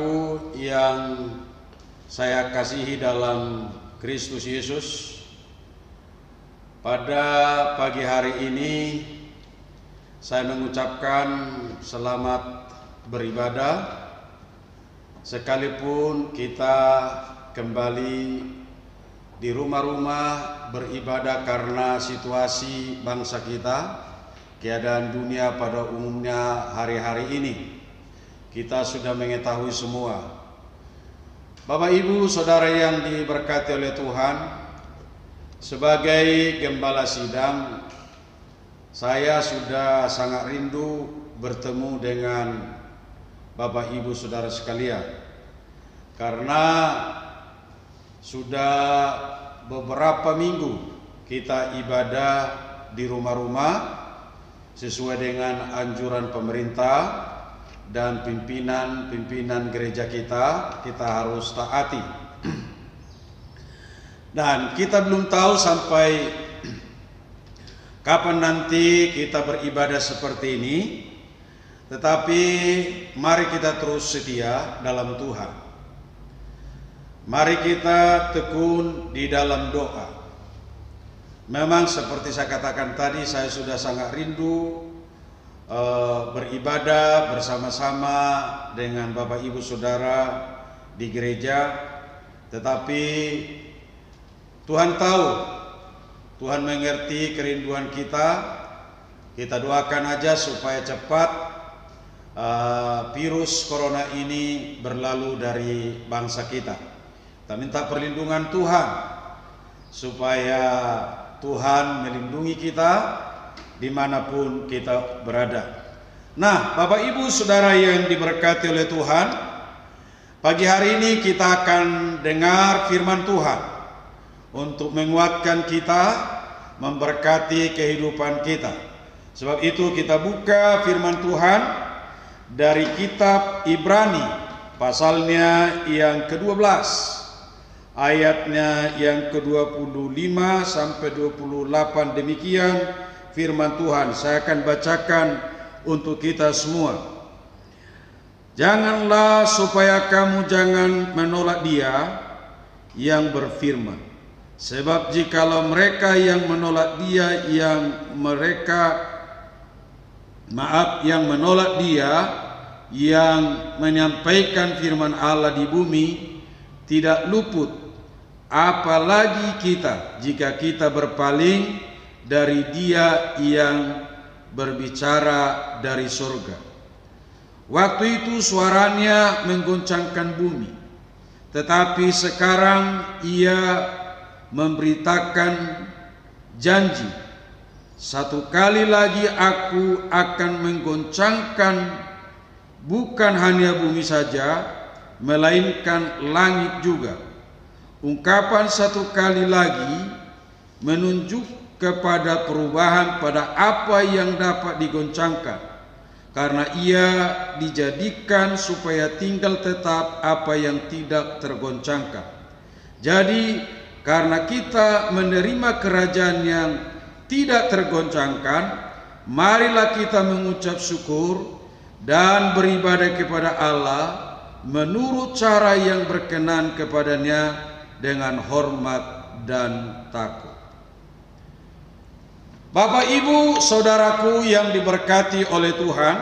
saudaraku yang saya kasihi dalam Kristus Yesus, pada pagi hari ini saya mengucapkan selamat beribadah, sekalipun kita kembali di rumah-rumah beribadah karena situasi bangsa kita, keadaan dunia pada umumnya hari-hari ini. Kita sudah mengetahui semua. Bapak, Ibu, Saudara yang diberkati oleh Tuhan, sebagai gembala sidang, saya sudah sangat rindu bertemu dengan Bapak, Ibu, Saudara sekalian, karena sudah beberapa minggu kita ibadah di rumah-rumah sesuai dengan anjuran pemerintah dan pimpinan gereja kita harus taati. Dan kita belum tahu sampai kapan nanti kita beribadah seperti ini, tetapi mari kita terus setia dalam Tuhan. Mari kita tekun di dalam doa. Memang seperti saya katakan tadi, saya sudah sangat rindu beribadah bersama-sama dengan Bapak, Ibu, Saudara di gereja. Tetapi Tuhan tahu, Tuhan mengerti kerinduan kita. Kita doakan aja supaya cepat virus corona ini berlalu dari bangsa kita. Kita minta perlindungan Tuhan supaya Tuhan melindungi kita dimanapun kita berada. Nah, Bapak, Ibu, Saudara yang diberkati oleh Tuhan, pagi hari ini kita akan dengar firman Tuhan untuk menguatkan kita, memberkati kehidupan kita. Sebab itu kita buka firman Tuhan dari kitab Ibrani, pasalnya yang ke-12, ayatnya yang ke-25 sampai 28. Demikian firman Tuhan. Saya akan bacakan untuk kita semua. Janganlah supaya kamu jangan menolak Dia yang berfirman, sebab jikalau mereka yang menolak Dia yang menolak Dia yang menyampaikan firman Allah di bumi tidak luput, apalagi kita jika kita berpaling dari Dia yang berbicara dari surga. Waktu itu suaranya menggoncangkan bumi, tetapi sekarang Ia memberitakan janji, satu kali lagi Aku akan menggoncangkan bukan hanya bumi saja, melainkan langit juga. Ungkapan satu kali lagi menunjuk kepada perubahan pada apa yang dapat digoncangkan, karena Ia dijadikan supaya tinggal tetap apa yang tidak tergoncangkan. Jadi karena kita menerima kerajaan yang tidak tergoncangkan, marilah kita mengucap syukur dan beribadah kepada Allah menurut cara yang berkenan kepadanya dengan hormat dan takut. Bapak, Ibu, Saudaraku yang diberkati oleh Tuhan,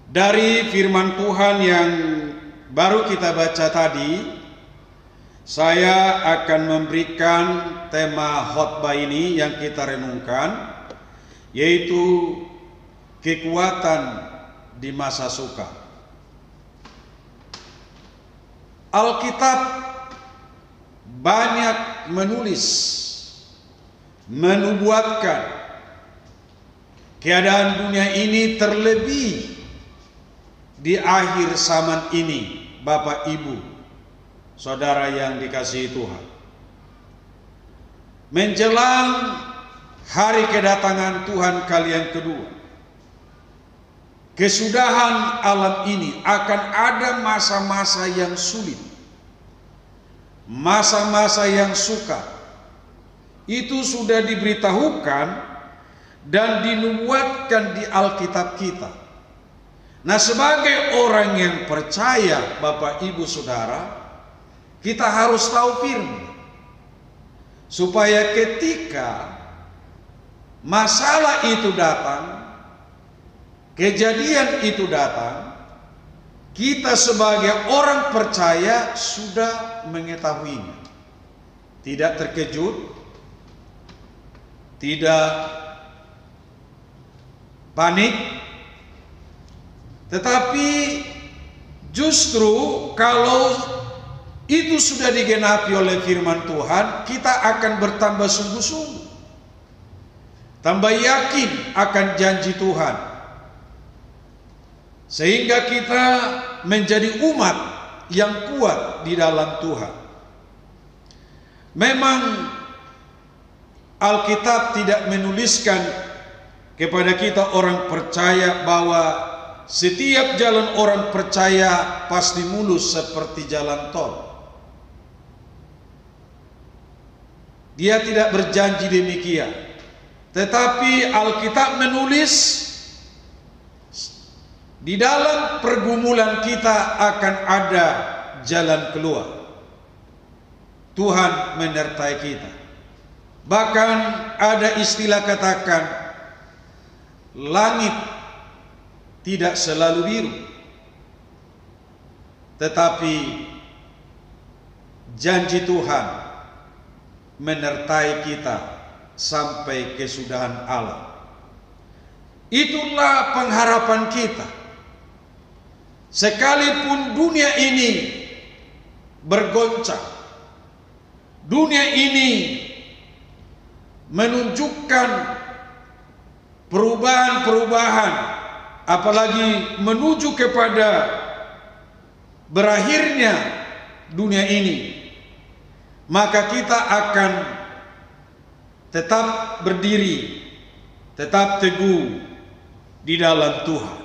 dari firman Tuhan yang baru kita baca tadi, saya akan memberikan tema khotbah ini yang kita renungkan, yaitu kekuatan di masa sukar. Alkitab banyak menubuatkan keadaan dunia ini, terlebih di akhir zaman ini. Bapak, Ibu, Saudara yang dikasihi Tuhan, menjelang hari kedatangan Tuhan kali yang kedua, kesudahan alam ini akan ada masa-masa yang sulit, masa-masa yang sukar. Itu sudah diberitahukan dan dinubuatkan di Alkitab kita. Nah, sebagai orang yang percaya, Bapak Ibu Saudara, kita harus tahu firman, supaya ketika masalah itu datang, kejadian itu datang, kita sebagai orang percaya sudah mengetahuinya. Tidak terkejut, tidak panik, tetapi justru kalau itu sudah digenapi oleh firman Tuhan, kita akan bertambah sungguh-sungguh, tambah yakin akan janji Tuhan, sehingga kita menjadi umat yang kuat di dalam Tuhan. Memang Alkitab tidak menuliskan kepada kita orang percaya bahwa setiap jalan orang percaya pasti mulus seperti jalan tol. Dia tidak berjanji demikian. Tetapi Alkitab menulis di dalam pergumulan kita akan ada jalan keluar. Tuhan menyertai kita. Bahkan ada istilah katakan, langit tidak selalu biru, tetapi janji Tuhan menyertai kita sampai kesudahan Allah. Itulah pengharapan kita. Sekalipun dunia ini bergoncang, dunia ini menunjukkan perubahan-perubahan, apalagi menuju kepada berakhirnya dunia ini, maka kita akan tetap berdiri, tetap teguh di dalam Tuhan.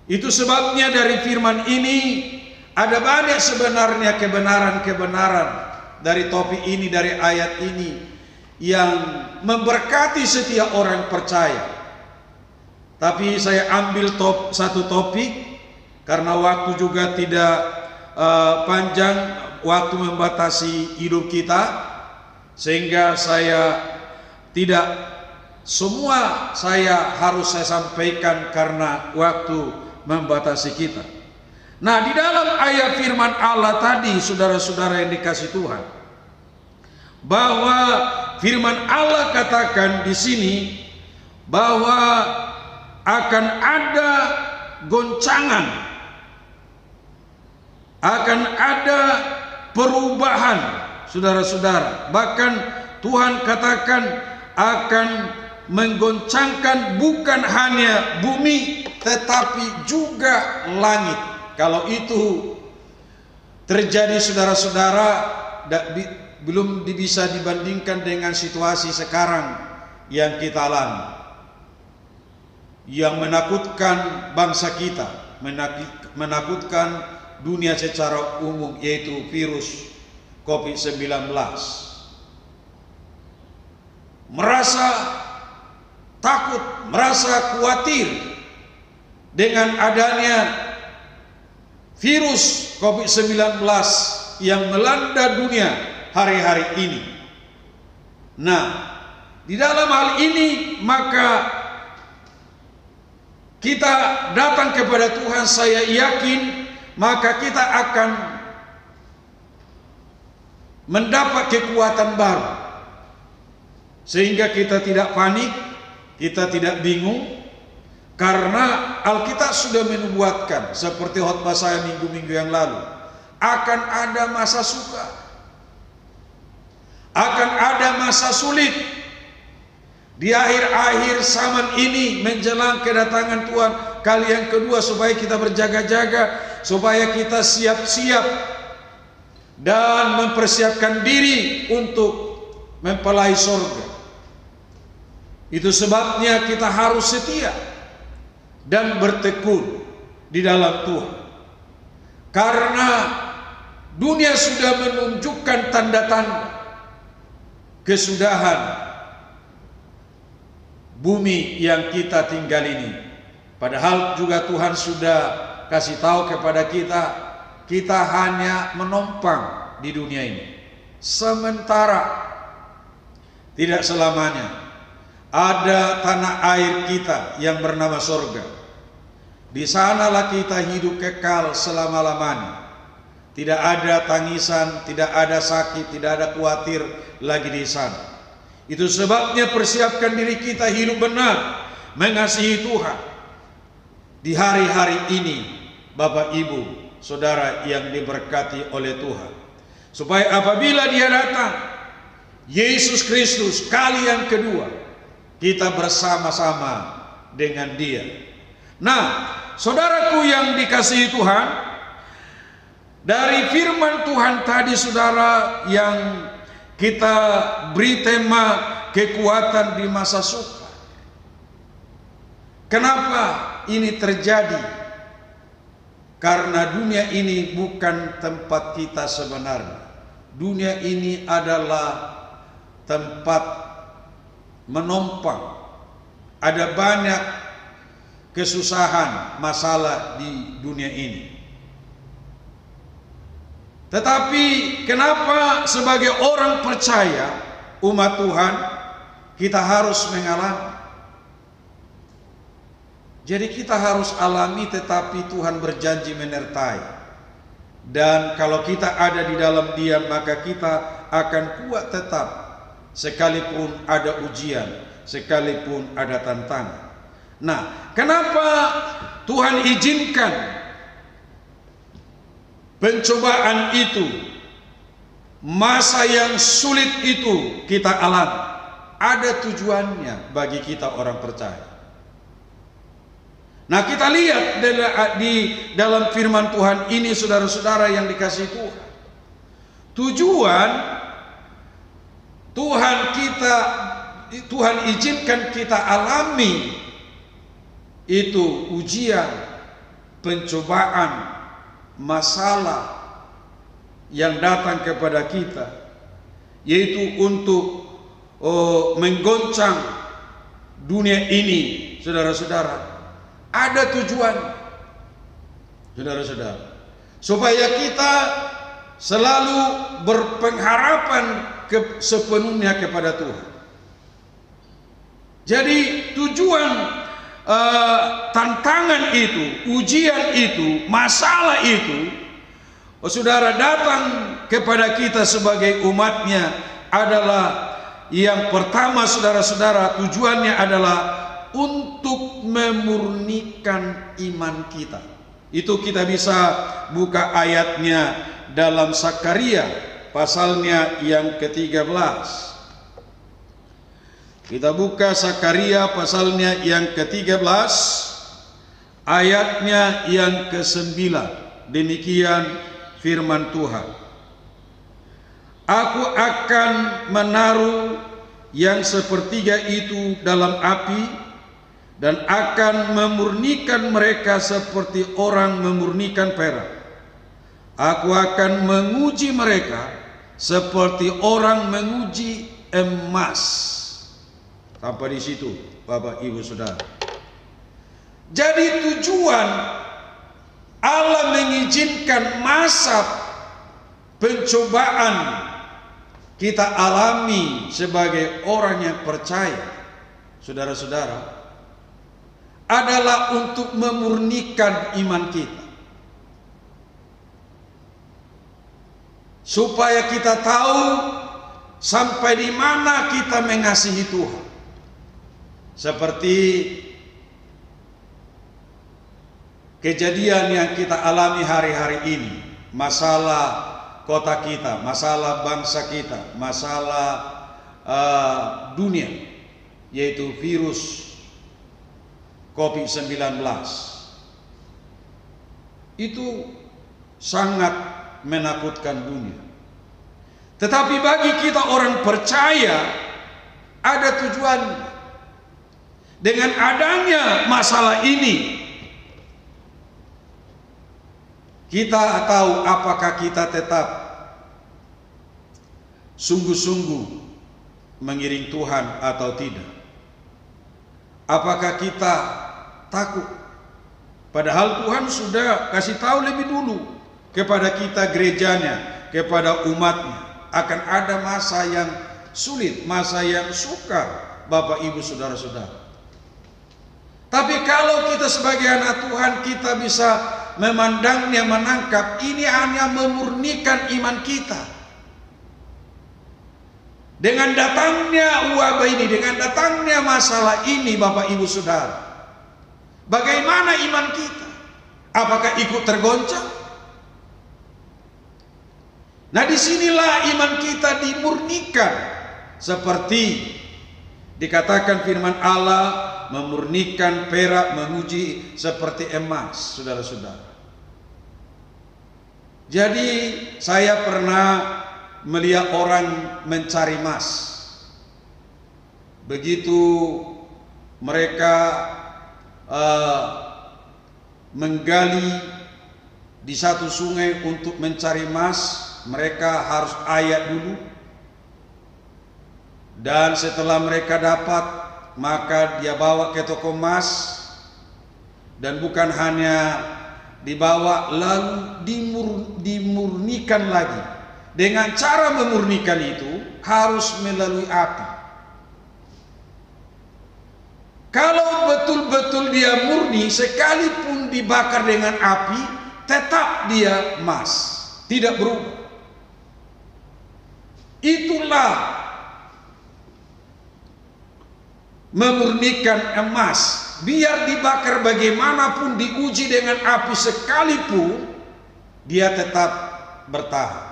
Itu sebabnya dari firman ini ada banyak sebenarnya kebenaran-kebenaran dari topik ini, dari ayat ini, yang memberkati setiap orang percaya. Tapi saya ambil satu topik karena waktu juga tidak panjang, waktu membatasi hidup kita, sehingga saya tidak semua harus saya sampaikan karena waktu membatasi kita. Nah, di dalam ayat firman Allah tadi, saudara-saudara yang dikasih Tuhan, bahwa firman Allah katakan di sini bahwa akan ada goncangan, akan ada perubahan, saudara-saudara. Bahkan Tuhan katakan akan menggoncangkan bukan hanya bumi tetapi juga langit. Kalau itu terjadi, saudara-saudara, belum bisa dibandingkan dengan situasi sekarang yang kita alami, yang menakutkan bangsa kita, menakutkan dunia secara umum, yaitu virus COVID-19. Merasa takut, merasa khawatir dengan adanya virus COVID-19 yang melanda dunia hari-hari ini. Nah, di dalam hal ini maka kita datang kepada Tuhan, saya yakin maka kita akan mendapat kekuatan baru, sehingga kita tidak panik, kita tidak bingung, karena Alkitab sudah menubuatkan seperti khotbah saya minggu-minggu yang lalu, akan ada masa suka, akan ada masa sulit di akhir-akhir zaman ini menjelang kedatangan Tuhan kali yang kedua, supaya kita berjaga-jaga, supaya kita siap-siap dan mempersiapkan diri untuk mempelai surga. Itu sebabnya kita harus setia dan bertekun di dalam Tuhan, karena dunia sudah menunjukkan tanda-tanda kesudahan bumi yang kita tinggal ini. Padahal juga Tuhan sudah kasih tahu kepada kita, kita hanya menumpang di dunia ini sementara, tidak selamanya. Ada tanah air kita yang bernama sorga. Di sanalah kita hidup kekal selama-lamanya. Tidak ada tangisan, tidak ada sakit, tidak ada khawatir lagi di sana. Itu sebabnya persiapkan diri kita hidup benar, mengasihi Tuhan di hari-hari ini, Bapak Ibu, Saudara yang diberkati oleh Tuhan. Supaya apabila Dia datang, Yesus Kristus kali yang kedua, kita bersama-sama dengan Dia. Nah, saudaraku yang dikasihi Tuhan, dari firman Tuhan tadi, saudara, yang kita beri tema kekuatan di masa sukar. Kenapa ini terjadi? Karena dunia ini bukan tempat kita sebenarnya. Dunia ini adalah tempat menumpang. Ada banyak kesusahan, masalah di dunia ini. Tetapi kenapa sebagai orang percaya, umat Tuhan, kita harus mengalami? Jadi kita harus alami, tetapi Tuhan berjanji menyertai. Dan kalau kita ada di dalam Dia, maka kita akan kuat tetap, sekalipun ada ujian, sekalipun ada tantangan. Nah, kenapa Tuhan izinkan pencobaan itu, masa yang sulit itu kita alami? Ada tujuannya bagi kita orang percaya. Nah, kita lihat di dalam firman Tuhan ini, saudara-saudara yang dikasihi Tuhan. Tujuan Tuhan izinkan kita alami itu ujian, pencobaan, masalah yang datang kepada kita, yaitu untuk menggoncang dunia ini, saudara-saudara. Ada tujuan, saudara-saudara, supaya kita selalu berpengharapan sepenuhnya kepada Tuhan. Jadi tujuan tantangan itu, ujian itu, masalah itu, saudara, datang kepada kita sebagai umatnya adalah yang pertama, saudara-saudara, tujuannya adalah untuk memurnikan iman kita. Itu kita bisa buka ayatnya dalam Sakaria pasalnya yang ke-13. Kita buka Sakaria pasalnya yang ke-13, ayatnya yang ke-9. Demikian firman Tuhan. Aku akan menaruh yang sepertiga itu dalam api, dan akan memurnikan mereka seperti orang memurnikan perak. Aku akan menguji mereka seperti orang menguji emas. Sampai di situ, Bapak Ibu Saudara. Jadi tujuan Allah mengizinkan masa pencobaan kita alami sebagai orang yang percaya, saudara-saudara, adalah untuk memurnikan iman kita, supaya kita tahu sampai di mana kita mengasihi Tuhan. Seperti kejadian yang kita alami hari-hari ini, masalah kota kita, masalah bangsa kita, masalah dunia, yaitu virus COVID-19. Itu sangat menakutkan dunia. Tetapi bagi kita orang percaya, ada tujuan. Dengan adanya masalah ini, kita tahu apakah kita tetap sungguh-sungguh mengiring Tuhan atau tidak. Apakah kita takut Padahal Tuhan sudah kasih tahu lebih dulu kepada kita gerejanya, kepada umatnya, akan ada masa yang sulit, masa yang sukar, Bapak Ibu Saudara-saudara. Tapi kalau kita sebagai anak Tuhan, kita bisa memandangnya, menangkap ini hanya memurnikan iman kita. Dengan datangnya wabah ini, dengan datangnya masalah ini, Bapak Ibu Saudara, bagaimana iman kita? Apakah ikut tergoncang? Nah, disinilah iman kita dimurnikan, seperti dikatakan firman Allah, memurnikan perak menguji seperti emas, saudara-saudara. Jadi saya pernah melihat orang mencari emas. Begitu mereka menggali di satu sungai untuk mencari emas, mereka harus ayak dulu. Dan setelah mereka dapat, maka dia bawa ke toko emas. Dan bukan hanya dibawa, lalu dimurnikan lagi. Dengan cara memurnikan itu harus melalui api. Kalau betul-betul dia murni, sekalipun dibakar dengan api, tetap dia emas, tidak berubah. Itulah memurnikan emas. Biar dibakar bagaimanapun, diuji dengan api sekalipun, dia tetap bertahan.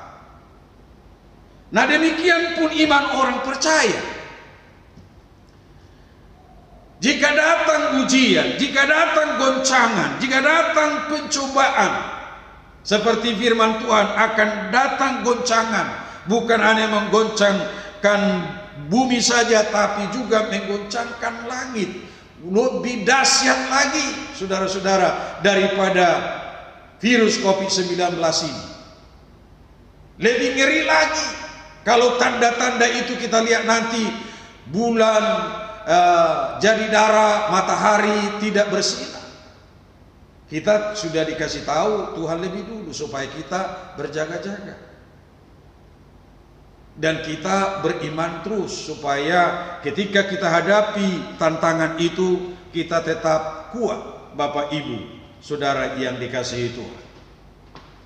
Nah, demikian pun iman orang percaya. Jika datang ujian, jika datang goncangan, jika datang pencobaan, seperti firman Tuhan, akan datang goncangan, bukan hanya menggoncangkan bumi saja, tapi juga menggoncangkan langit. Lebih dahsyat lagi, saudara-saudara, daripada virus COVID-19 ini. Lebih ngeri lagi kalau tanda-tanda itu kita lihat nanti, bulan jadi darah, matahari tidak bersinar. Kita sudah dikasih tahu Tuhan lebih dulu supaya kita berjaga-jaga. Dan kita beriman terus supaya ketika kita hadapi tantangan itu, kita tetap kuat, Bapak Ibu Saudara yang dikasihi Tuhan.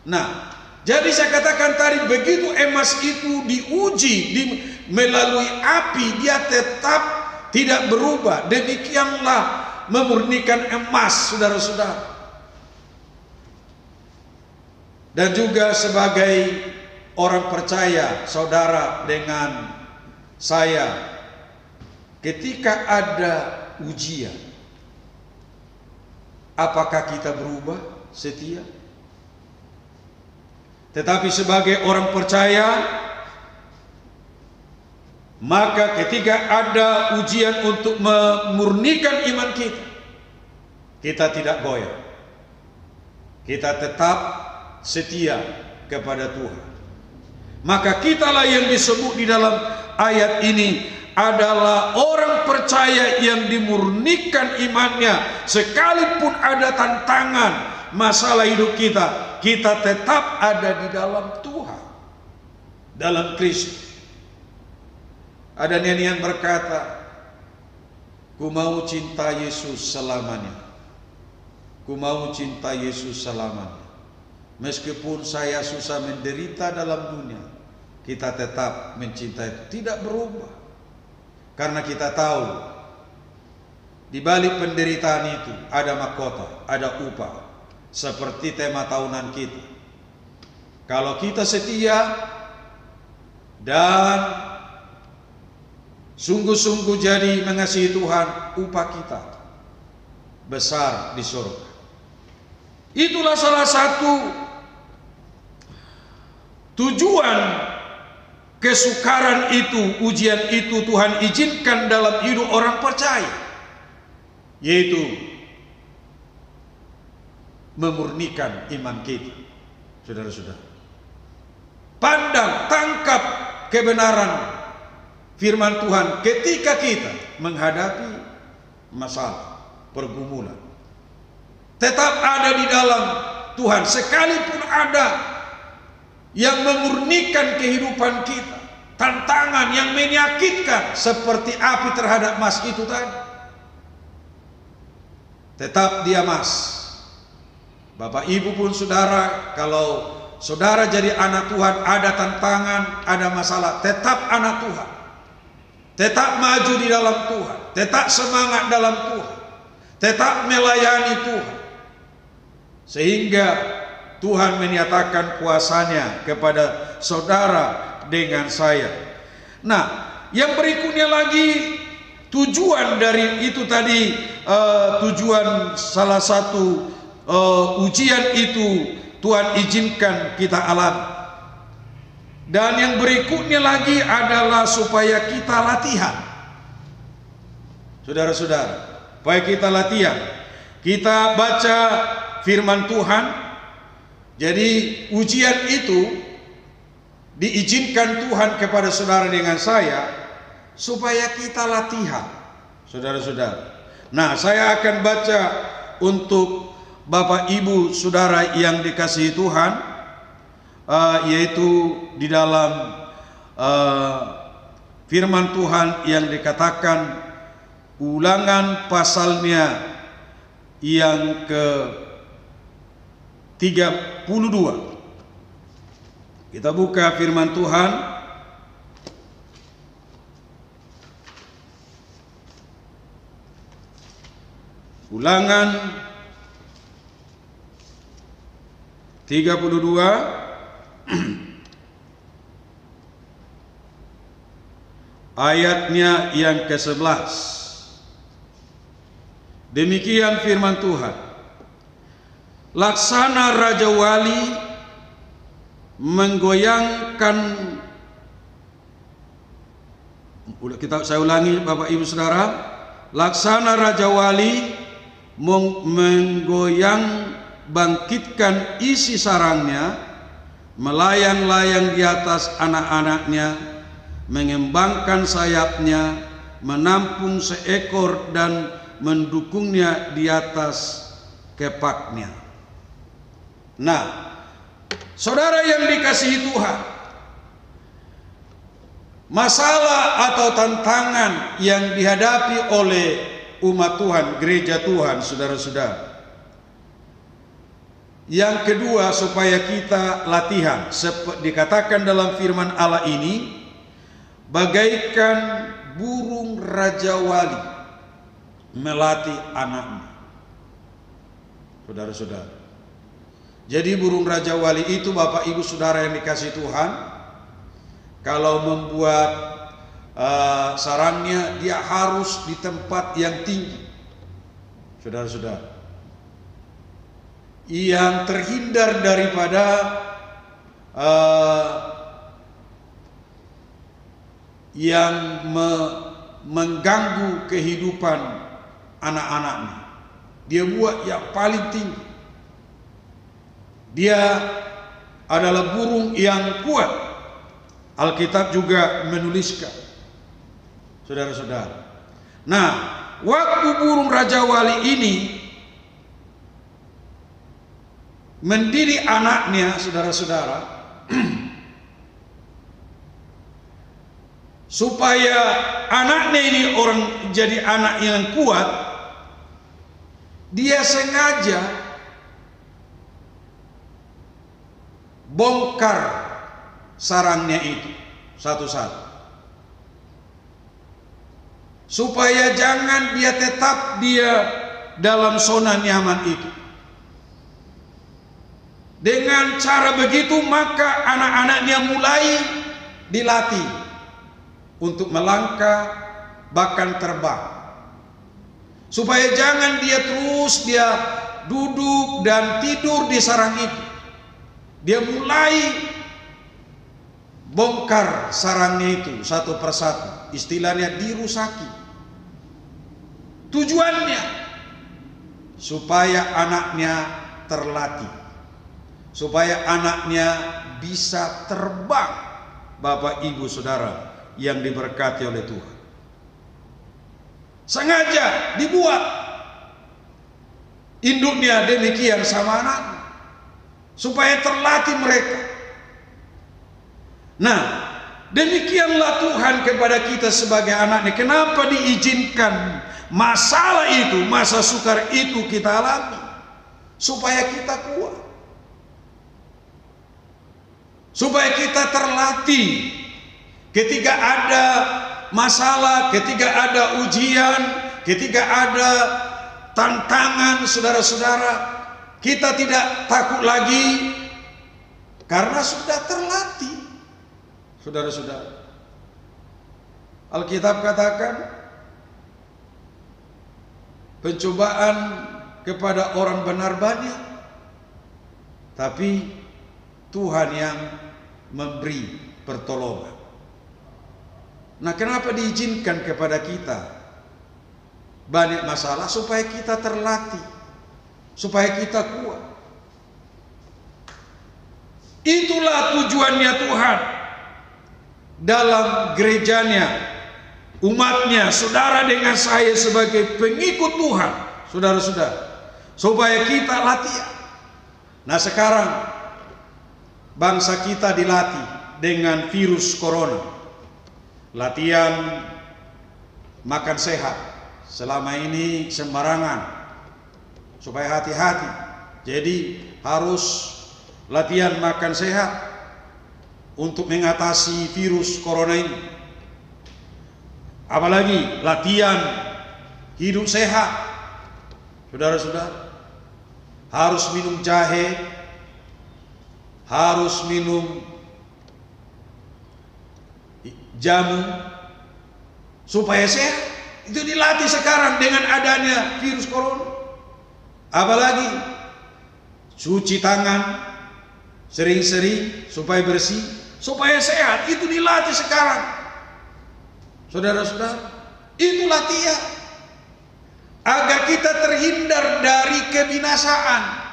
Nah, jadi saya katakan tadi, begitu emas itu diuji melalui api, dia tetap tidak berubah. Demikianlah memurnikan emas, saudara-saudara. Dan juga sebagai orang percaya, saudara dengan saya, ketika ada ujian, apakah kita berubah setia? Tetapi sebagai orang percaya, maka ketika ada ujian untuk memurnikan iman kita, kita tidak goyah. Kita tetap setia kepada Tuhan. Maka kitalah yang disebut di dalam ayat ini adalah orang percaya yang dimurnikan imannya. Sekalipun ada tantangan, masalah hidup kita, kita tetap ada di dalam Tuhan, dalam Kristus. Ada nyanyian berkata, ku mau cinta Yesus selamanya. Ku mau cinta Yesus selamanya. Meskipun saya susah menderita dalam dunia, kita tetap mencintai, tidak berubah. Karena kita tahu di balik penderitaan itu ada mahkota, ada upah. Seperti tema tahunan kita. Kalau kita setia dan sungguh-sungguh jadi mengasihi Tuhan, upah kita besar di surga. Itulah salah satu tujuan kesukaran itu, ujian itu Tuhan izinkan dalam hidup orang percaya, yaitu memurnikan iman kita. Saudara-saudara, pandang, tangkap kebenaran firman Tuhan ketika kita menghadapi masalah, pergumulan. tetap ada di dalam Tuhan. Sekalipun ada yang memurnikan kehidupan kita, tantangan yang menyakitkan seperti api terhadap Mas itu tadi, tetap dia Mas. Bapak Ibu pun saudara, kalau saudara jadi anak Tuhan, ada tantangan, ada masalah, tetap anak Tuhan, tetap maju di dalam Tuhan, tetap semangat dalam Tuhan, tetap melayani Tuhan, sehingga Tuhan menyatakan kuasanya kepada saudara dengan saya. Nah, yang berikutnya lagi, tujuan dari itu tadi, tujuan salah satu ujian itu Tuhan izinkan kita alami. Dan yang berikutnya lagi adalah supaya kita latihan. Saudara-saudara, supaya kita latihan. Kita baca firman Tuhan. Jadi ujian itu diizinkan Tuhan kepada saudara dengan saya supaya kita latihan, saudara-saudara. Nah, saya akan baca untuk Bapak Ibu saudara yang dikasihi Tuhan, yaitu di dalam firman Tuhan yang dikatakan Ulangan pasalnya yang ke-32. Kita buka firman Tuhan. Ulangan 32 ayatnya yang ke-11. Demikian firman Tuhan. Laksana Raja Wali menggoyangkan, saya ulangi Bapak Ibu Saudara, laksana Raja Wali menggoyang bangkitkan isi sarangnya, melayang-layang di atas anak-anaknya, mengembangkan sayapnya, menampung seekor dan mendukungnya di atas kepaknya. Nah, saudara yang dikasihi Tuhan, masalah atau tantangan yang dihadapi oleh umat Tuhan, gereja Tuhan, saudara-saudara. Yang kedua, supaya kita latihan, dikatakan dalam firman Allah ini, bagaikan burung Raja Wali melatih anaknya. Saudara-saudara, jadi burung Raja Wali itu, Bapak Ibu Saudara yang dikasihi Tuhan, kalau membuat sarangnya, dia harus di tempat yang tinggi. Saudara-saudara, yang terhindar daripada yang mengganggu kehidupan anak-anaknya. Dia buat yang paling tinggi. Dia adalah burung yang kuat. Alkitab juga menuliskan, saudara-saudara. Nah, waktu burung Raja Wali ini mendidik anaknya, saudara-saudara, supaya anaknya ini orang jadi anak yang kuat, dia sengaja bongkar sarangnya itu satu-satu, supaya jangan dia tetap dalam zona nyaman itu. Dengan cara begitu, maka anak-anaknya mulai dilatih untuk melangkah, bahkan terbang. Supaya jangan dia terus duduk dan tidur di sarang itu. Dia mulai bongkar sarangnya itu satu persatu. Istilahnya dirusaki. Tujuannya supaya anaknya terlatih, supaya anaknya bisa terbang, Bapak Ibu Saudara yang diberkati oleh Tuhan. Sengaja dibuat induknya demikian sama anak, supaya terlatih mereka. Nah, demikianlah Tuhan kepada kita sebagai anaknya. Kenapa diizinkan masalah itu, masa sukar itu kita alami? Supaya kita kuat, supaya kita terlatih ketika ada masalah, ketika ada ujian, ketika ada tantangan, saudara-saudara, kita tidak takut lagi karena sudah terlatih. Saudara-saudara, Alkitab katakan pencobaan kepada orang benar banyak, tapi Tuhan yang memberi pertolongan. Nah, kenapa diizinkan kepada kita banyak masalah? Supaya kita terlatih, supaya kita kuat. Itulah tujuannya Tuhan dalam gerejanya, umatnya, saudara dengan saya sebagai pengikut Tuhan, saudara-saudara, supaya kita latihan. Nah, sekarang bangsa kita dilatih dengan virus corona. Latihan makan sehat, selama ini sembarangan, supaya hati-hati. Jadi harus latihan makan sehat untuk mengatasi virus corona ini. Apalagi latihan hidup sehat, saudara-saudara. Harus minum jahe, harus minum jamu supaya sehat. Itu dilatih sekarang dengan adanya virus corona. Apalagi cuci tangan sering-sering supaya bersih, supaya sehat. Itu dilatih sekarang, saudara-saudara. Itu latihan agar kita terhindar dari kebinasaan.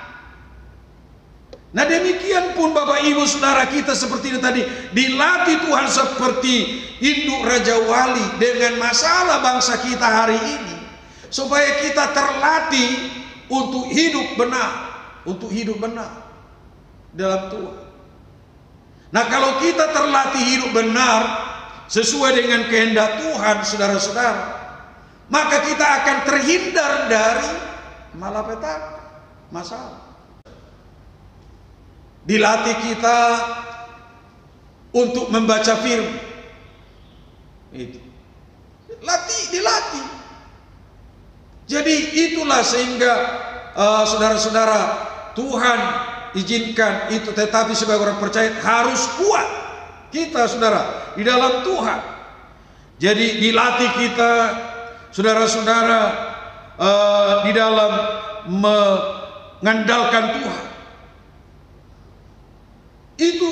Nah, demikian pun Bapak Ibu Saudara kita seperti itu tadi, dilatih Tuhan seperti induk Raja Wali dengan masalah bangsa kita hari ini, supaya kita terlatih untuk hidup benar, untuk hidup benar dalam Tuhan. Nah, kalau kita terlatih hidup benar sesuai dengan kehendak Tuhan, saudara-saudara, maka kita akan terhindar dari malapetaka, masalah. Dilatih kita untuk membaca firman. Itu dilatih. Jadi itulah sehingga saudara-saudara, Tuhan izinkan itu, tetapi sebagai orang percaya harus kuat kita, saudara, di dalam Tuhan. Jadi dilatih kita, saudara-saudara, di dalam mengandalkan Tuhan. Itu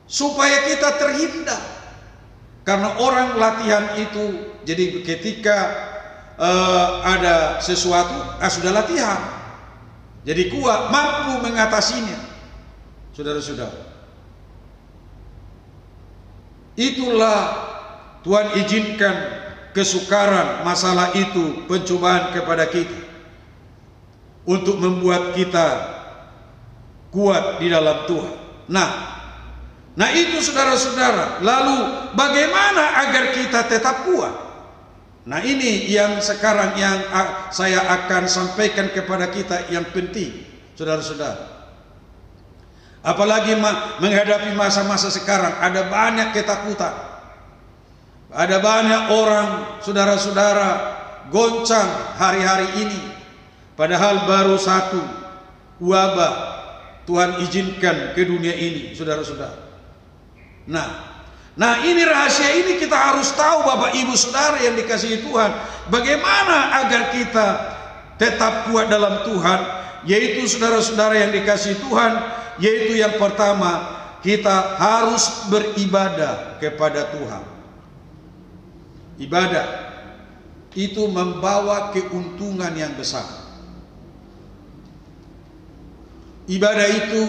supaya kita terhindar, karena orang latihan itu. Jadi ketika ada sesuatu, sudah latihan, jadi kuat, mampu mengatasinya, saudara-saudara. Itulah Tuhan izinkan kesukaran, masalah itu, pencobaan kepada kita, untuk membuat kita kuat di dalam Tuhan. Nah itu saudara-saudara. Lalu bagaimana agar kita tetap kuat? Nah, ini yang sekarang yang saya akan sampaikan kepada kita yang penting, saudara-saudara. Apalagi menghadapi masa-masa sekarang, ada banyak ketakutan. Ada banyak orang, saudara-saudara, goncang hari-hari ini. Padahal baru satu wabah Tuhan izinkan ke dunia ini, saudara-saudara. Nah, ini rahasia ini kita harus tahu, Bapak Ibu Saudara yang dikasihi Tuhan. Bagaimana agar kita tetap kuat dalam Tuhan? Yaitu saudara-saudara yang dikasihi Tuhan, yaitu yang pertama, kita harus beribadah kepada Tuhan. Ibadah itu membawa keuntungan yang besar. Ibadah itu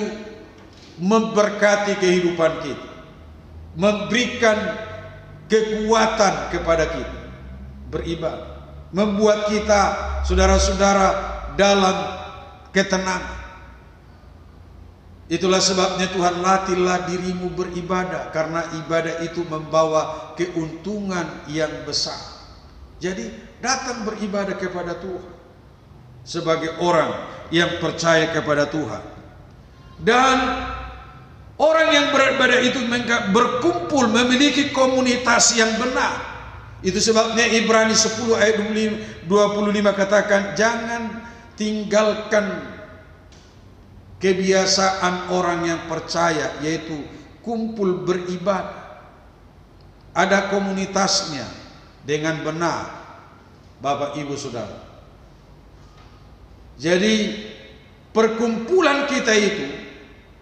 memberkati kehidupan kita, memberikan kekuatan kepada kita. Beribadah membuat kita, saudara-saudara, dalam ketenangan. Itulah sebabnya Tuhan, latihlah dirimu beribadah, karena ibadah itu membawa keuntungan yang besar. Jadi datang beribadah kepada Tuhan sebagai orang yang percaya kepada Tuhan. Dan orang yang beribadah itu berkumpul, memiliki komunitas yang benar. Itu sebabnya Ibrani 10 ayat 25 katakan, jangan tinggalkan kebiasaan orang yang percaya, yaitu kumpul beribadah. Ada komunitasnya dengan benar, Bapak Ibu Saudara. Jadi perkumpulan kita itu,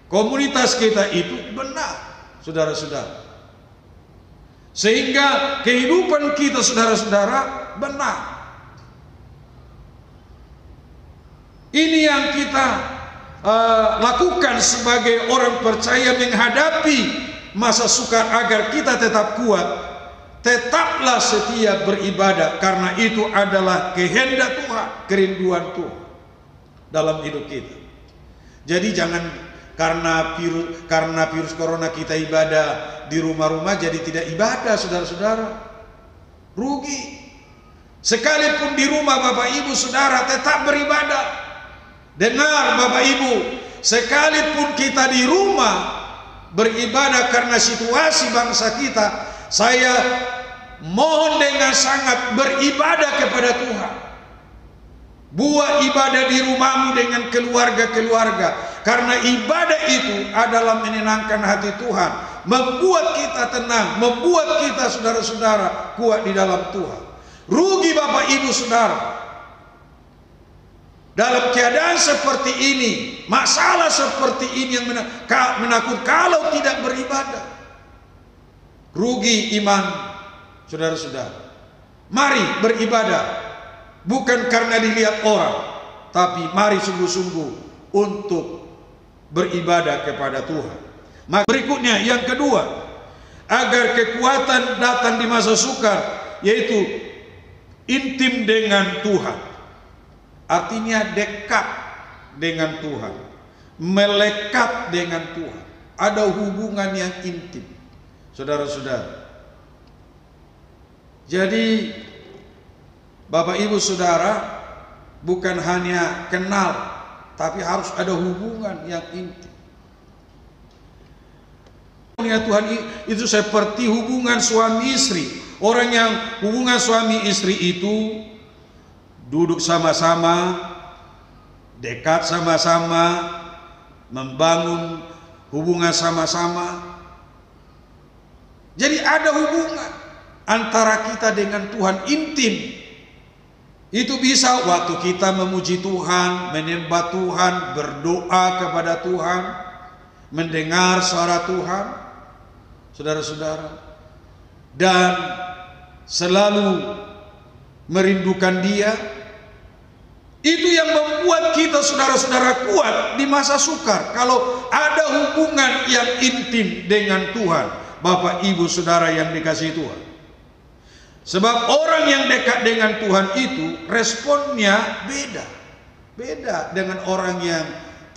komunitas kita itu benar, saudara-saudara. Sehingga kehidupan kita, saudara-saudara, benar. Ini yang kita lakukan sebagai orang percaya menghadapi masa sukar agar kita tetap kuat. Tetaplah setia beribadah, karena itu adalah kehendak Tuhan, kerinduan Tuhan dalam hidup kita. Jadi jangan karena virus corona kita ibadah di rumah-rumah jadi tidak ibadah, saudara-saudara. Rugi. Sekalipun di rumah Bapak Ibu Saudara tetap beribadah. Dengar Bapak Ibu, sekalipun kita di rumah beribadah karena situasi bangsa kita, saya mohon dengan sangat beribadah kepada Tuhan. Buat ibadah di rumahmu dengan keluarga-keluarga, karena ibadah itu adalah menyenangkan hati Tuhan, membuat kita tenang, membuat kita, saudara-saudara, kuat di dalam Tuhan. Rugi Bapak Ibu Saudara dalam keadaan seperti ini, masalah seperti ini yang menakut kalau tidak beribadah. Rugi iman, saudara-saudara. Mari beribadah, bukan karena dilihat orang, tapi mari sungguh-sungguh untuk beribadah kepada Tuhan. Maka berikutnya yang kedua, agar kekuatan datang di masa sukar, yaitu intim dengan Tuhan. Artinya dekat dengan Tuhan, melekat dengan Tuhan, ada hubungan yang intim, saudara-saudara. Jadi Bapak Ibu Saudara, bukan hanya kenal, tapi harus ada hubungan yang intim. Tuhan itu seperti hubungan suami istri. Orang yang hubungan suami istri itu duduk sama-sama, dekat sama-sama, membangun hubungan sama-sama. Jadi ada hubungan antara kita dengan Tuhan, intim. Itu bisa waktu kita memuji Tuhan, menyembah Tuhan, berdoa kepada Tuhan, mendengar suara Tuhan, saudara-saudara, dan selalu merindukan Dia. Itu yang membuat kita, saudara-saudara, kuat di masa sukar. Kalau ada hubungan yang intim dengan Tuhan, Bapak Ibu Saudara yang dikasihi Tuhan. Sebab orang yang dekat dengan Tuhan itu responnya beda. Beda dengan orang yang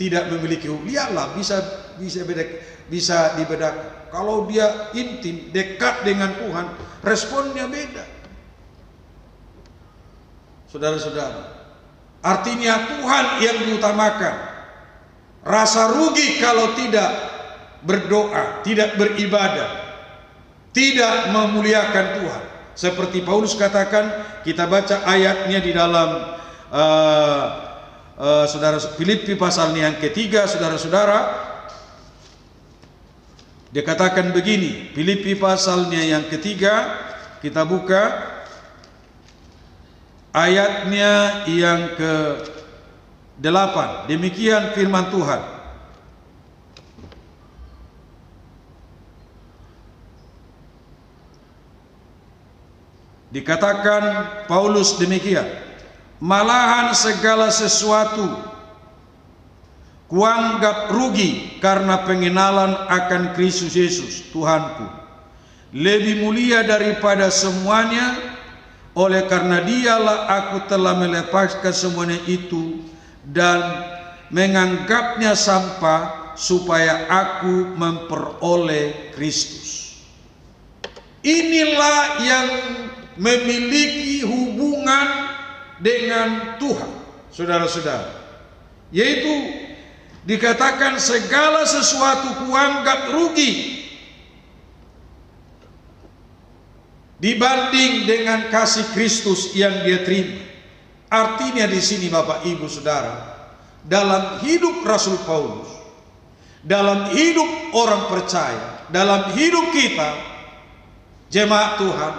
tidak memiliki hubungan. Lihatlah, bisa dibedakan. Kalau dia intim, dekat dengan Tuhan, responnya beda. Saudara-saudara, artinya Tuhan yang diutamakan. Rasa rugi kalau tidak berdoa, tidak beribadah, tidak memuliakan Tuhan. Seperti Paulus katakan, kita baca ayatnya di dalam saudara Filipi pasal yang ketiga, saudara-saudara. Dia katakan begini, Filipi pasalnya yang ketiga, kita buka ayatnya yang ke-8. Demikian firman Tuhan. Dikatakan Paulus demikian, malahan segala sesuatu kuanggap rugi karena pengenalan akan Kristus Yesus Tuhanku, lebih mulia daripada semuanya. Oleh karena Dialah aku telah melepaskan semuanya itu dan menganggapnya sampah supaya aku memperoleh Kristus. Inilah yang memiliki hubungan dengan Tuhan, saudara-saudara, yaitu dikatakan segala sesuatu kuanggap rugi dibanding dengan kasih Kristus yang dia terima. Artinya di sini Bapak Ibu Saudara, dalam hidup Rasul Paulus, dalam hidup orang percaya, dalam hidup kita jemaat Tuhan,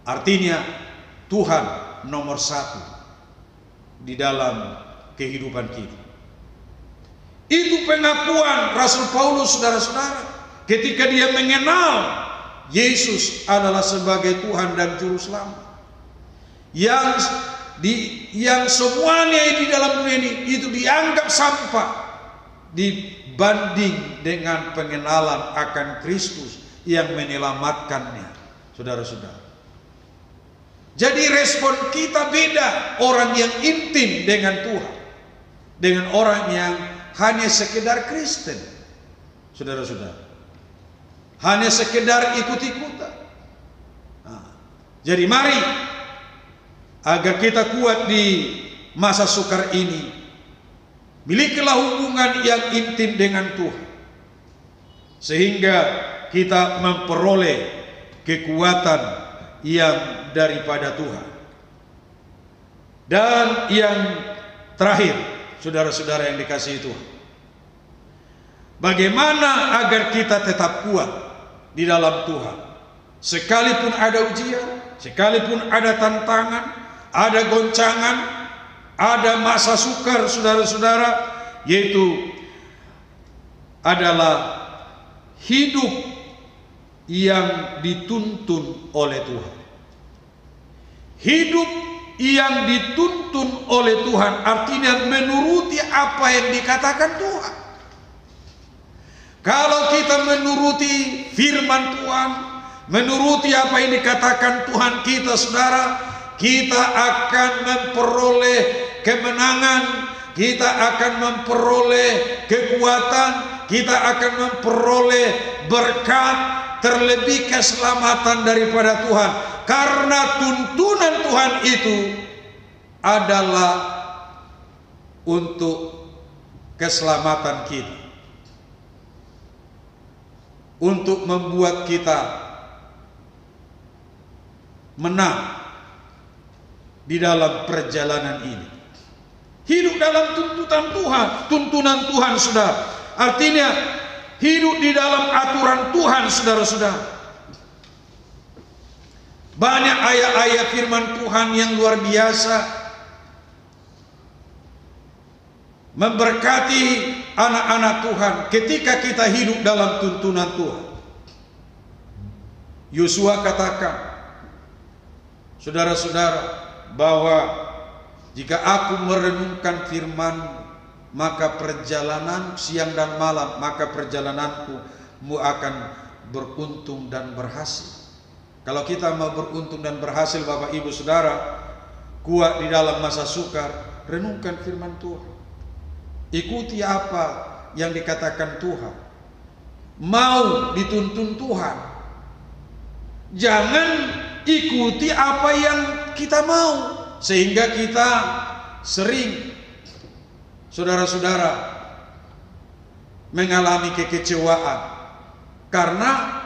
artinya Tuhan nomor satu di dalam kehidupan kita. Itu pengakuan Rasul Paulus, saudara-saudara, ketika dia mengenal Yesus adalah sebagai Tuhan dan Juru Selamat. Yang semuanya di dalam dunia ini itu dianggap sampah dibanding dengan pengenalan akan Kristus yang menyelamatkannya, saudara-saudara. Jadi respon kita beda, orang yang intim dengan Tuhan dengan orang yang hanya sekedar Kristen, saudara-saudara, hanya sekedar ikut-ikutan. Jadi mari, agar kita kuat di masa sukar ini, milikilah hubungan yang intim dengan Tuhan, sehingga kita memperoleh kekuatan yang daripada Tuhan. Dan yang terakhir, saudara-saudara yang dikasihi Tuhan, bagaimana agar kita tetap kuat di dalam Tuhan, sekalipun ada ujian, sekalipun ada tantangan, ada goncangan, ada masa sukar, saudara-saudara, yaitu adalah hidup yang dituntun oleh Tuhan. Hidup yang dituntun oleh Tuhan artinya menuruti apa yang dikatakan Tuhan. Kalau kita menuruti firman Tuhan, menuruti apa yang dikatakan Tuhan kita, saudara, kita akan memperoleh kemenangan, kita akan memperoleh kekuatan, kita akan memperoleh berkat, terlebih keselamatan daripada Tuhan. Karena tuntunan Tuhan itu adalah untuk keselamatan kita, untuk membuat kita menang di dalam perjalanan ini. Hidup dalam tuntunan Tuhan, tuntunan Tuhan, saudara, artinya hidup di dalam aturan Tuhan, saudara-saudara. Banyak ayat-ayat firman Tuhan yang luar biasa memberkati anak-anak Tuhan ketika kita hidup dalam tuntunan Tuhan. Yosua katakan, saudara-saudara, bahwa jika aku merenungkan firman, maka perjalanan siang dan malam, maka perjalananku akan beruntung dan berhasil. Kalau kita mau beruntung dan berhasil, Bapak Ibu Saudara, kuat di dalam masa sukar, renungkan firman Tuhan. Ikuti apa yang dikatakan Tuhan. Mau dituntun Tuhan. Jangan ikuti apa yang kita mau, sehingga kita sering, saudara-saudara, mengalami kekecewaan karena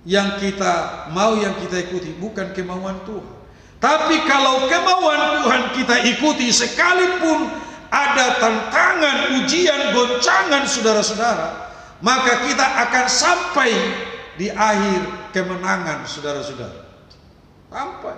yang kita mau, yang kita ikuti bukan kemauan Tuhan. Tapi kalau kemauan Tuhan kita ikuti, sekalipun ada tantangan, ujian, goncangan, saudara-saudara, maka kita akan sampai di akhir kemenangan, saudara-saudara. Sampai.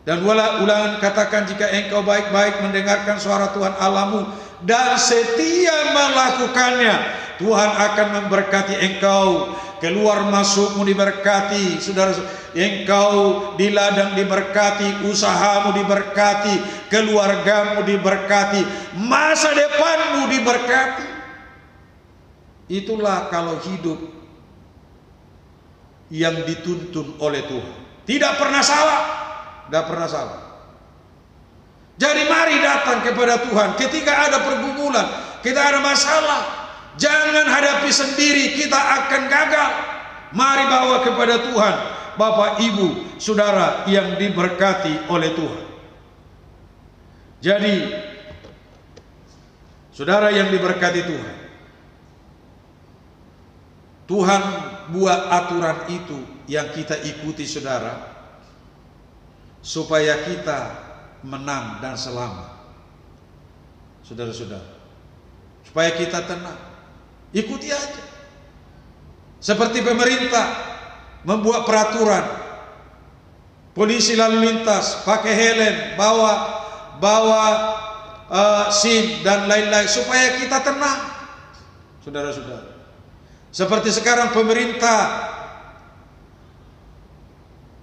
Dan Ulangan katakan, jika engkau baik-baik mendengarkan suara Tuhan Allahmu dan setia melakukannya, Tuhan akan memberkati engkau. Keluar masukmu diberkati, saudara. Engkau di ladang diberkati, usahamu diberkati, keluargamu diberkati, masa depanmu diberkati. Itulah kalau hidup yang dituntun oleh Tuhan. Tidak pernah salah, tidak pernah salah. Jadi mari datang kepada Tuhan. Ketika ada pergumulan, kita ada masalah, jangan hadapi sendiri, kita akan gagal. Mari bawa kepada Tuhan. Bapak, Ibu, Saudara yang diberkati oleh Tuhan. Jadi, saudara yang diberkati Tuhan, Tuhan buat aturan itu yang kita ikuti, saudara, supaya kita menang dan selamat. Saudara-saudara, supaya kita tenang, ikuti aja. Seperti pemerintah membuat peraturan, polisi lalu lintas pakai helm, bawa SIM dan lain-lain, supaya kita tenang, saudara-saudara. Seperti sekarang pemerintah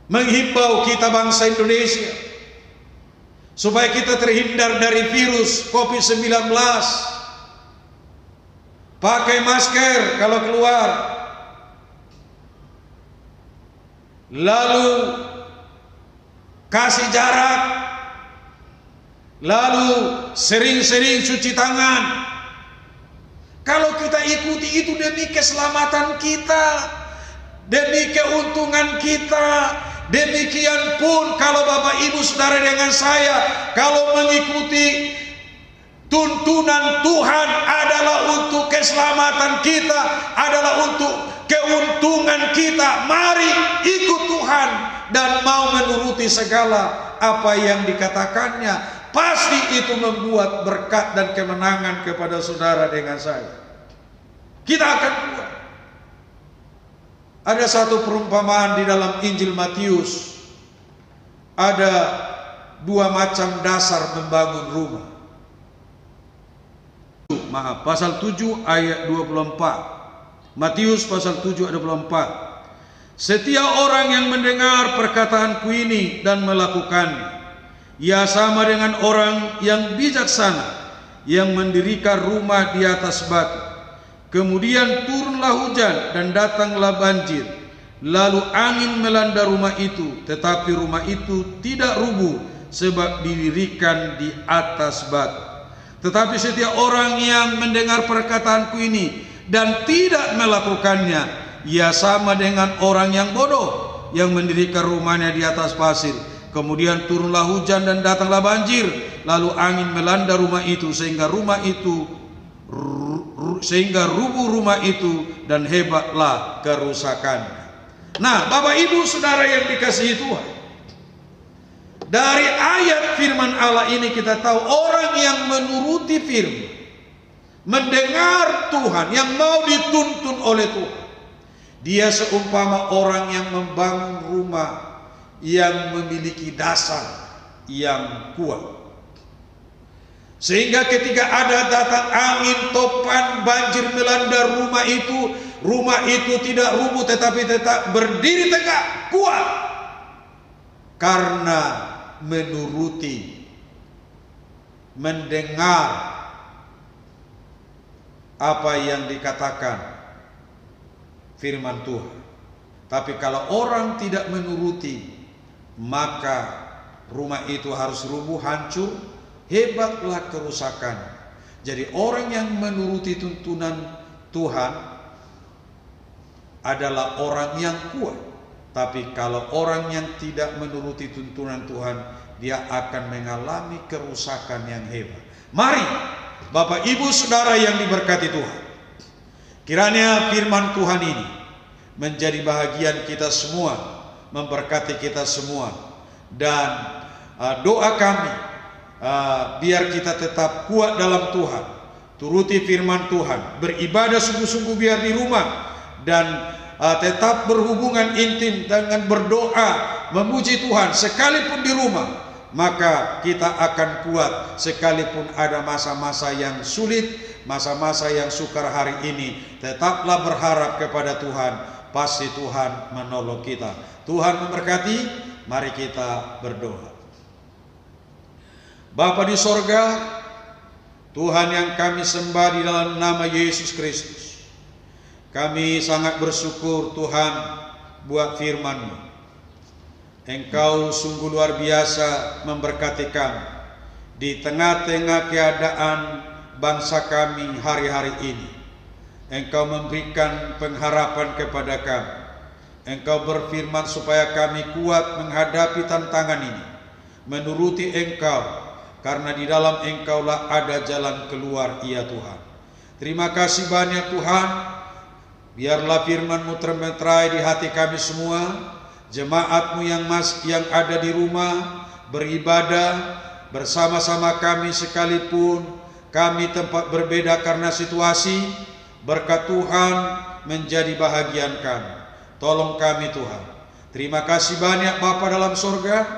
menghimbau kita bangsa Indonesia supaya kita terhindar dari virus COVID-19. Pakai masker kalau keluar, lalu kasih jarak, lalu sering-sering cuci tangan. Kalau kita ikuti itu demi keselamatan kita, demi keuntungan kita. Demikian pun kalau Bapak Ibu Saudara dengan saya, kalau mengikuti tuntunan Tuhan adalah untuk keselamatan kita, adalah untuk keuntungan kita. Mari ikut Tuhan dan mau menuruti segala apa yang dikatakannya. Pasti itu membuat berkat dan kemenangan kepada saudara dengan saya. Kita akan buat. Ada satu perumpamaan di dalam Injil Matius. Ada dua macam dasar membangun rumah. Pasal 7 ayat 24. Matius pasal 7 ayat 24. Setiap orang yang mendengar perkataanku ini dan melakukannya, ia sama dengan orang yang bijaksana yang mendirikan rumah di atas batu. Kemudian turunlah hujan dan datanglah banjir. Lalu angin melanda rumah itu, tetapi rumah itu tidak rubuh sebab didirikan di atas batu. Tetapi setiap orang yang mendengar perkataanku ini dan tidak melakukannya, ia sama dengan orang yang bodoh yang mendirikan rumahnya di atas pasir. Kemudian turunlah hujan dan datanglah banjir, lalu angin melanda rumah itu sehingga rubuh rumah itu dan hebatlah kerusakannya. Nah, Bapak Ibu Saudara yang dikasihi Tuhan, dari ayat firman Allah ini kita tahu orang yang menuruti firman, mendengar Tuhan, yang mau dituntun oleh Tuhan, dia seumpama orang yang membangun rumah yang memiliki dasar yang kuat. Sehingga ketika ada datang angin, topan, banjir melanda rumah itu tidak rubuh tetapi tetap berdiri tegak, kuat. Karena menuruti, mendengar apa yang dikatakan firman Tuhan. Tapi kalau orang tidak menuruti, maka rumah itu harus rubuh, hancur, hebatlah kerusakan. Jadi orang yang menuruti tuntunan Tuhan adalah orang yang kuat. Tapi kalau orang yang tidak menuruti tuntunan Tuhan, dia akan mengalami kerusakan yang hebat. Mari Bapak Ibu Saudara yang diberkati Tuhan, kiranya firman Tuhan ini menjadi bahagian kita semua, memberkati kita semua. Dan doa kami, biar kita tetap kuat dalam Tuhan, turuti firman Tuhan, beribadah sungguh-sungguh biar di rumah, dan tetap berhubungan intim dengan berdoa, memuji Tuhan sekalipun di rumah. Maka kita akan kuat sekalipun ada masa-masa yang sulit, masa-masa yang sukar hari ini. Tetaplah berharap kepada Tuhan, pasti Tuhan menolong kita. Tuhan memberkati. Mari kita berdoa. Bapa di sorga, Tuhan yang kami sembah di dalam nama Yesus Kristus, kami sangat bersyukur Tuhan buat firman-Mu. Engkau sungguh luar biasa memberkati kami. di tengah-tengah keadaan bangsa kami hari-hari ini. Engkau memberikan pengharapan kepada kami. Engkau berfirman supaya kami kuat menghadapi tantangan ini, menuruti Engkau, karena di dalam Engkaulah ada jalan keluar, ya Tuhan. Terima kasih banyak Tuhan. Biarlah firman-Mu termeterai di hati kami semua, jemaat-Mu yang ada di rumah beribadah bersama-sama kami, sekalipun kami tempat berbeda karena situasi. Berkat Tuhan menjadi bahagian kami. Tolong kami Tuhan. Terima kasih banyak Bapa dalam surga.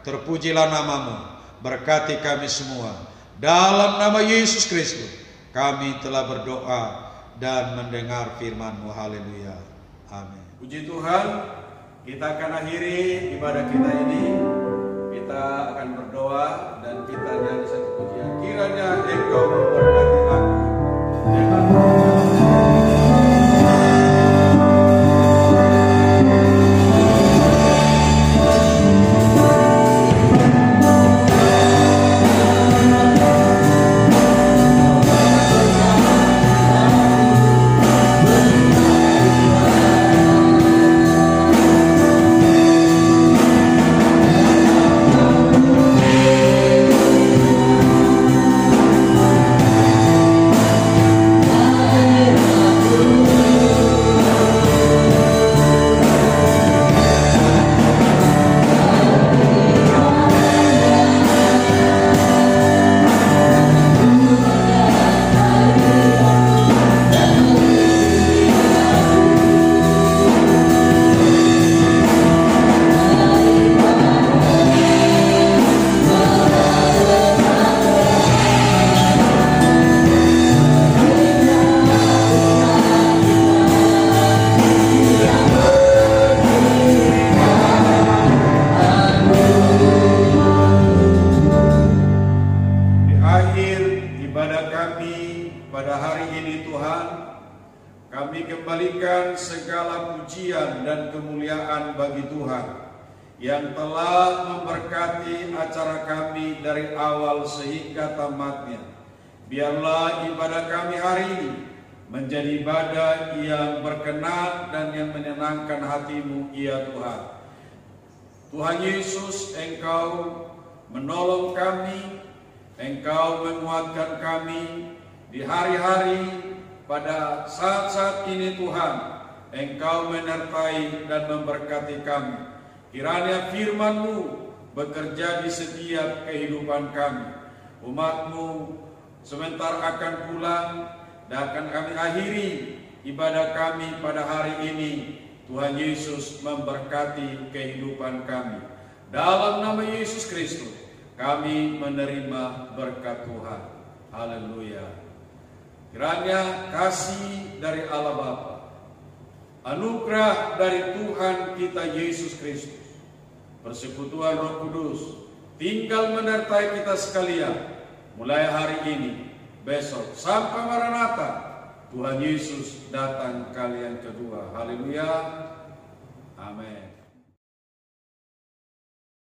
Terpujilah nama-Mu. Berkati kami semua. Dalam nama Yesus Kristus kami telah berdoa dan mendengar firman-Mu. Haleluya. Amin. Puji Tuhan. Kita akan akhiri ibadah kita ini. Kita akan berdoa dan kita nyanyi satu pujian. Kiranya Engkau memberkati aku dengan yang telah memberkati acara kami dari awal sehingga tamatnya. Biarlah ibadah kami hari ini menjadi ibadah yang berkenan dan yang menyenangkan hati-Mu, ya Tuhan. Tuhan Yesus, Engkau menolong kami, Engkau menguatkan kami di hari-hari pada saat-saat ini Tuhan. Engkau menyertai dan memberkati kami. Kiranya firman-Mu bekerja di setiap kehidupan kami. Umat-Mu sebentar akan pulang dan akan kami akhiri ibadah kami pada hari ini. Tuhan Yesus memberkati kehidupan kami. Dalam nama Yesus Kristus kami menerima berkat Tuhan. Haleluya. Kiranya kasih dari Allah Bapa, anugerah dari Tuhan kita Yesus Kristus, persekutuan Roh Kudus tinggal menyertai kita sekalian mulai hari ini, besok sampai Maranatha. Tuhan Yesus datang kali yang kedua. Haleluya. Amin.